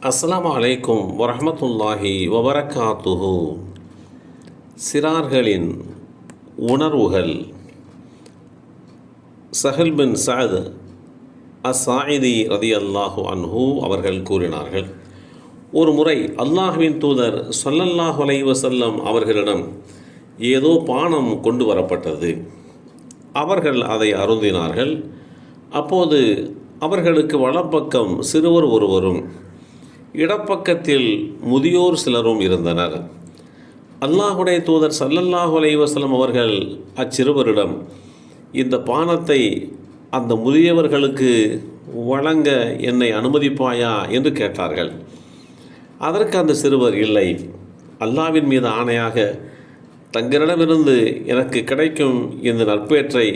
அஸ்ஸலாமு அலைக்கும் வரஹ்மத்துல்லாஹி வபரகாத்துஹு. சிறார்களின் உணர்வுகள். சஹல் பின் சஅத் அஸ்ஸாயிதி ரதியல்லாஹு அன்ஹு அவர்கள் கூறினார்கள், ஒரு முறை அல்லாஹ்வின் தூதர் ஸல்லல்லாஹு அலைஹி வஸல்லம் அவர்களிடம் ஏதோ பானம் கொண்டு வரப்பட்டது. அவர்கள் அதை அருந்தினார்கள். அப்போது அவர்களுக்கு வலப்பக்கம் சிறுவர் ஒருவரும் இடப்பக்கத்தில் முதியோர் சிலரும் இருந்தனர். அல்லாஹுடைய தூதர் ஸல்லல்லாஹு அலைஹி வஸல்லம் அவர்கள் அச்சிறுவரிடம், இந்த பானத்தை அந்த முதியவர்களுக்கு வழங்க என்னை அனுமதிப்பாயா என்று கேட்டார்கள். அதற்கு அந்த சிறுவர், இல்லை, அல்லாஹ்வின் மீது ஆணையாக தங்களிடமிருந்து எனக்கு கிடைக்கும் இந்த நற்பேற்றை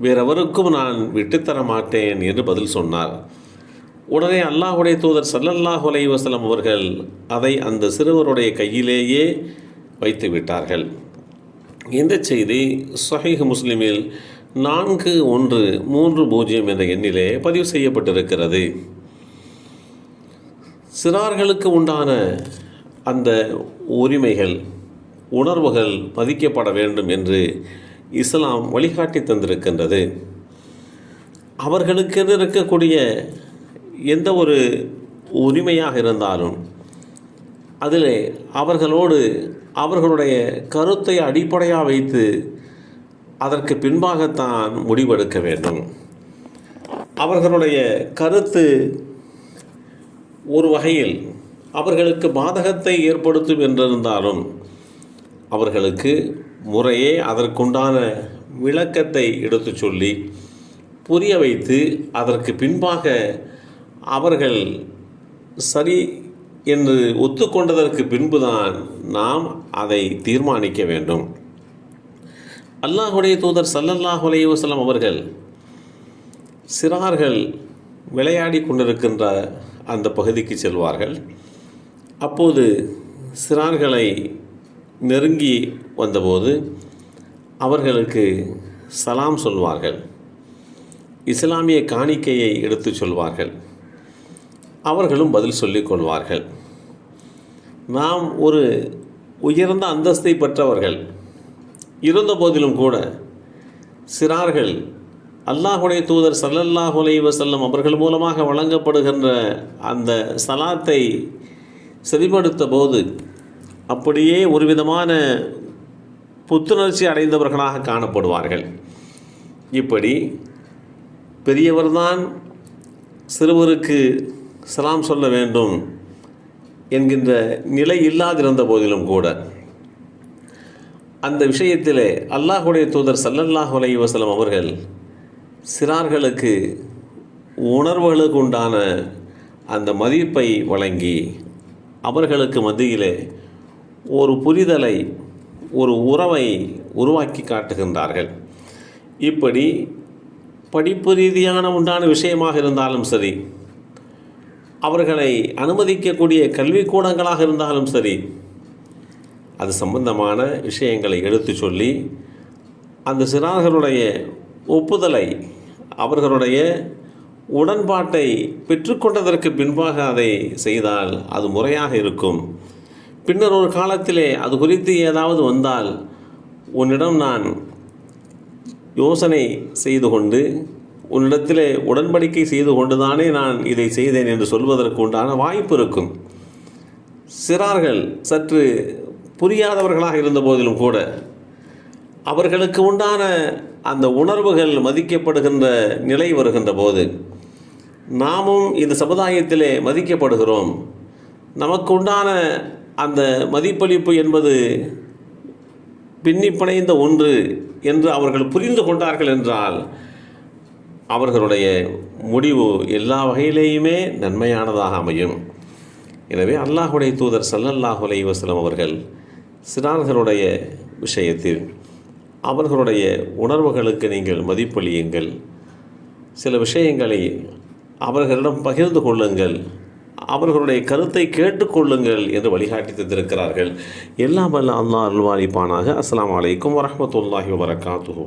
வேறெவருக்கும் நான் விட்டுத்தர மாட்டேன் என்று பதில் சொன்னார். உடனே அல்லாஹுடைய தூதர் ஸல்லல்லாஹு அலைஹி வஸல்லம் அவர்கள் அதை அந்த சிறுவருடைய கையிலேயே வைத்து விட்டார்கள். இந்த செய்தி ஸஹீஹ் முஸ்லிமில் 4130 என்ற எண்ணிலே பதிவு செய்யப்பட்டிருக்கிறது. சிறார்களுக்கு உண்டான அந்த உரிமைகள், உணர்வுகள் மதிக்கப்பட வேண்டும் என்று இஸ்லாம் வழிகாட்டி தந்திருக்கின்றது. அவர்களுக்கு இருக்கக்கூடிய எந்த ஒரு உரிமையாக இருந்தாலும் அதில் அவர்களோடு அவர்களுடைய கருத்தை அடிப்படையாக வைத்து அதற்கு பின்பாகத்தான் முடிவெடுக்க வேண்டும். அவர்களுடைய கருத்து ஒரு வகையில் அவர்களுக்கு பாதகத்தை ஏற்படுத்தும் என்றிருந்தாலும் அவர்களுக்கு முறையே அதற்குண்டான விளக்கத்தை எடுத்து சொல்லி புரிய வைத்து அதற்கு பின்பாக அவர்கள் சரி என்று ஒத்துக்கொண்டதற்கு பின்புதான் நாம் அதை தீர்மானிக்க வேண்டும். அல்லாஹுடைய தூதர் ஸல்லல்லாஹு அலைஹி வஸல்லம் அவர்கள் சிறார்கள் விளையாடி கொண்டிருக்கின்ற அந்த பகுதிக்கு செல்வார்கள். அப்போது சிறார்களை நெருங்கி வந்தபோது அவர்களுக்கு சலாம் சொல்வார்கள். இஸ்லாமிய காணிக்கையை எடுத்து சொல்வார்கள். அவர்களும் பதில் சொல்லிக் கொள்வார்கள். நாம் ஒரு உயர்ந்த அந்தஸ்தை பெற்றவர்கள் இருந்த போதிலும் கூட சிறார்கள் அல்லாஹுடைய தூதர் ஸல்லல்லாஹு அலைஹி வஸல்லம் அவர்கள் மூலமாக வழங்கப்படுகின்ற அந்த சலாத்தை செவிமடுத்த போது அப்படியே ஒரு விதமான புத்துணர்ச்சி அடைந்தவர்களாக காணப்படுவார்கள். இப்படி பெரியவர்தான் சிறுவருக்கு சலாம் சொல்ல வேண்டும் என்கின்ற நிலை இல்லாதிருந்த போதிலும் கூட அந்த விஷயத்திலே அல்லாஹுடைய தூதர் ஸல்லல்லாஹு அலைஹி வஸல்லம் அவர்கள் சிறார்களுக்கு உணர்வுகளுக்கு உண்டான அந்த மதிப்பை வழங்கி அவர்களுக்கு மத்தியிலே ஒரு புரிதலை, ஒரு உறவை உருவாக்கி காட்டுகின்றார்கள். இப்படி படிப்பு ரீதியான உண்டான விஷயமாக இருந்தாலும் சரி, அவர்களை அனுமதிக்கக்கூடிய கல்விக்கூடங்களாக இருந்தாலும் சரி, அது சம்பந்தமான விஷயங்களை எடுத்து சொல்லி அந்த சிறார்களுடைய ஒப்புதலை, அவர்களுடைய உடன்பாட்டை பெற்றுக்கொண்டதற்கு பின்பாக அதை செய்தால் அது முறையாக இருக்கும். பின்னர் ஒரு காலத்திலே அது குறித்து ஏதாவது வந்தால் உன்னிடம் நான் யோசனை செய்து கொண்டு உன்னிடத்திலே உடன்படிக்கை செய்து கொண்டுதானே நான் இதை செய்தேன் என்று சொல்வதற்கு உண்டான வாய்ப்பு இருக்கும். சிறார்கள் சற்று புரியாதவர்களாக இருந்த போதிலும் கூட அவர்களுக்கு உண்டான அந்த உணர்வுகள் மதிக்கப்படுகின்ற நிலை வருகின்ற போது நாமும் இந்த சமுதாயத்திலே மதிக்கப்படுகிறோம், நமக்கு உண்டான அந்த மதிப்பளிப்பு என்பது பின்னிப்பிணைந்த ஒன்று என்று அவர்கள் புரிந்து கொண்டார்கள் என்றால் அவர்களுடைய முடிவு எல்லா வகையிலேயுமே நன்மையானதாக அமையும். எனவே அல்லாஹுடைய தூதர் ஸல்லல்லாஹு அலைஹி வஸல்லம் அவர்கள் சிறார்களுடைய விஷயத்தில் அவர்களுடைய உணர்வுகளுக்கு நீங்கள் மதிப்பளியுங்கள், சில விஷயங்களை அவர்களிடம் பகிர்ந்து கொள்ளுங்கள், அவர்களுடைய கருத்தை கேட்டுக்கொள்ளுங்கள் என்று வழிகாட்டி தந்திருக்கிறார்கள். எல்லாம் வல்ல அல்லாஹ் அருள்வாளிப்பானாக. அஸ்ஸலாமு அலைக்கும் வரஹ்மத்துல்லாஹி வபரகாத்துஹு.